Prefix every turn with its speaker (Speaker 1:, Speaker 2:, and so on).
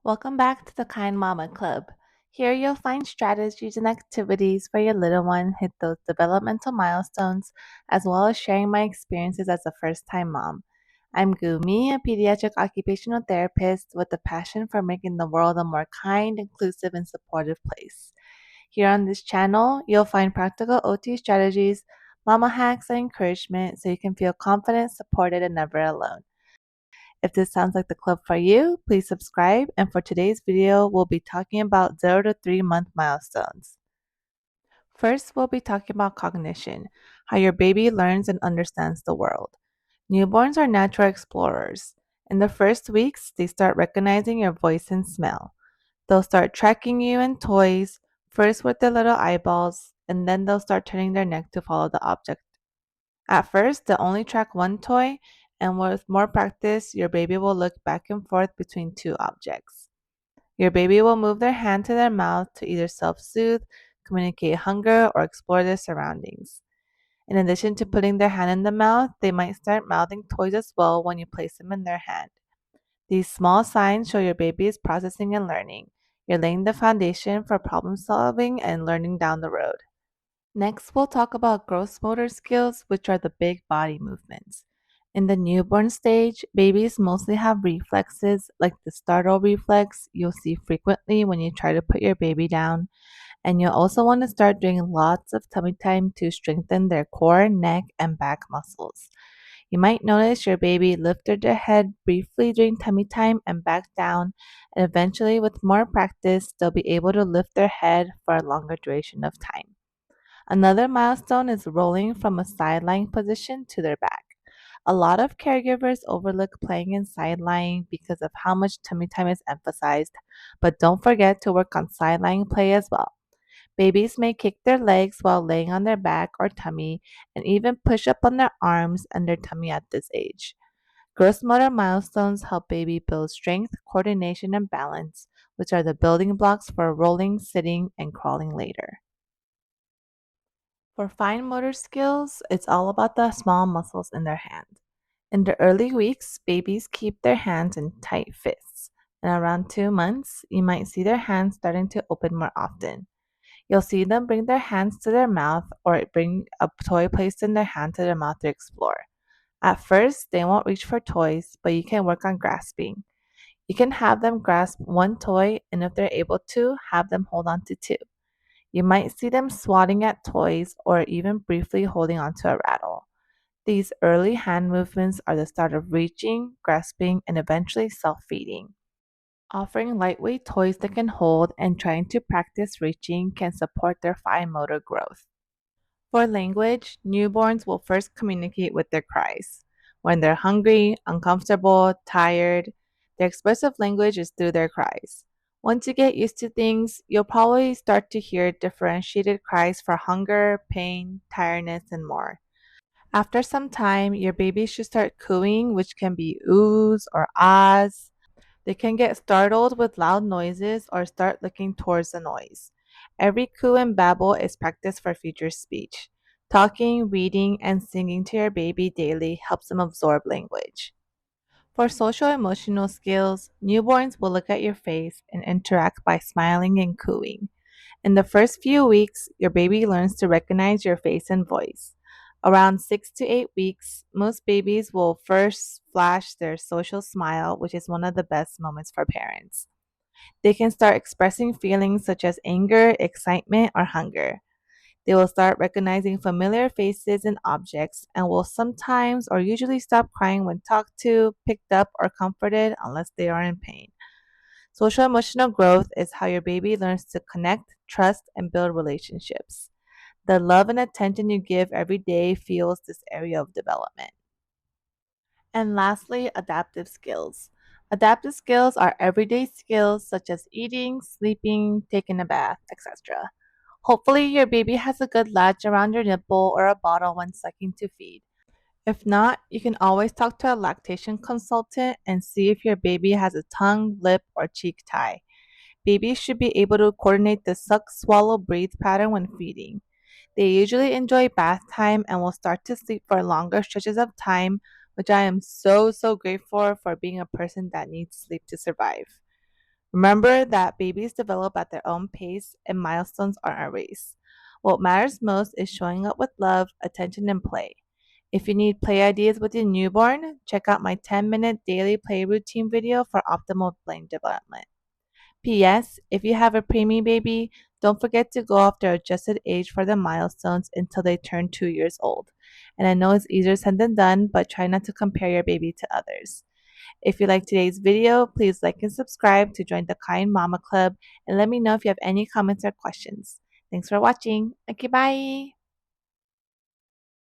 Speaker 1: Welcome back to the Kind Mama Club. Here you'll find strategies and activities for your little one hit those developmental milestones, as well as sharing my experiences as a first time mom. I'm Gumi, a pediatric occupational therapist with a passion for making the world a more kind, inclusive, and supportive place. Here on this channel, you'll find practical OT strategies, mama hacks, and encouragement so you can feel confident, supported, and never alone. If this sounds like the club for you, please subscribe. And for today's video, we'll be talking about 0 to 3 month milestones. First, we'll be talking about cognition, how your baby learns and understands the world. Newborns are natural explorers. In the first weeks, they start recognizing your voice and smell. They'll start tracking you and toys, first with their little eyeballs, and then they'll start turning their neck to follow the object. At first, they'll only track one toy, and with more practice, your baby will look back and forth between two objects. Your baby will move their hand to their mouth to either self soothe, communicate hunger, or explore their surroundings. In addition to putting their hand in the mouth, they might start mouthing toys as well when you place them in their hand. These small signs show your baby is processing and learning. You're laying the foundation for problem solving and learning down the road. Next, we'll talk about gross motor skills, which are the big body movements. In the newborn stage, babies mostly have reflexes like the startle reflex you'll see frequently when you try to put your baby down. And you'll also want to start doing lots of tummy time to strengthen their core, neck, and back muscles. You might notice your baby lifted their head briefly during tummy time and back down, and eventually, with more practice, they'll be able to lift their head for a longer duration of time. Another milestone is rolling from a sideline position to their back. A lot of caregivers overlook playing in sideline because of how much tummy time is emphasized, but don't forget to work on sideline play as well. Babies may kick their legs while laying on their back or tummy and even push up on their arms and their tummy at this age. Gross motor milestones help baby build strength, coordination, and balance, which are the building blocks for rolling, sitting, and crawling later. For fine motor skills, it's all about the small muscles in their hand. In the early weeks, babies keep their hands in tight fists, and around 2 months, you might see their hands starting to open more often. You'll see them bring their hands to their mouth or bring a toy placed in their hand to their mouth to explore. At first, they won't reach for toys, but you can work on grasping. You can have them grasp one toy, and if they're able to, have them hold on to two. You might see them swatting at toys or even briefly holding onto a rattle. These early hand movements are the start of reaching, grasping, and eventually self feeding. Offering lightweight toys they can hold and trying to practice reaching can support their fine motor growth. For language, newborns will first communicate with their cries. When they're hungry, uncomfortable, tired, their expressive language is through their cries. Once you get used to things, you'll probably start to hear differentiated cries for hunger, pain, tiredness, and more. After some time, your baby should start cooing, which can be oohs or ahs. They can get startled with loud noises or start looking towards the noise. Every coo and babble is practice for future speech. Talking, reading, and singing to your baby daily helps them absorb language. For social emotional skills, newborns will look at your face and interact by smiling and cooing. In the first few weeks, your baby learns to recognize your face and voice. Around 6 to 8 weeks, most babies will first flash their social smile, which is one of the best moments for parents. They can start expressing feelings such as anger, excitement, or hunger. They will start recognizing familiar faces and objects and will sometimes or usually stop crying when talked to, picked up, or comforted unless they are in pain. Social emotional growth is how your baby learns to connect, trust, and build relationships. The love and attention you give every day fuels this area of development. And lastly, adaptive skills. Adaptive skills are everyday skills such as eating, sleeping, taking a bath, etc. Hopefully, your baby has a good latch around your nipple or a bottle when sucking to feed. If not, you can always talk to a lactation consultant and see if your baby has a tongue, lip, or cheek tie. Babies should be able to coordinate the suck, swallow, breathe pattern when feeding. They usually enjoy bath time and will start to sleep for longer stretches of time, which I am so grateful for being a person that needs sleep to survive. Remember that babies develop at their own pace and milestones aren't a race. What matters most is showing up with love, attention, and play. If you need play ideas with your newborn, check out my 10-minute daily play routine video for optimal brain development. P.S. If you have a preemie baby, don't forget to go off their adjusted age for the milestones until they turn 2 years old. And I know it's easier said than done, but try not to compare your baby to others. If you like today's video, please like and subscribe to join the Kind Mama Club and let me know if you have any comments or questions. Thanks for watching. Okay, bye.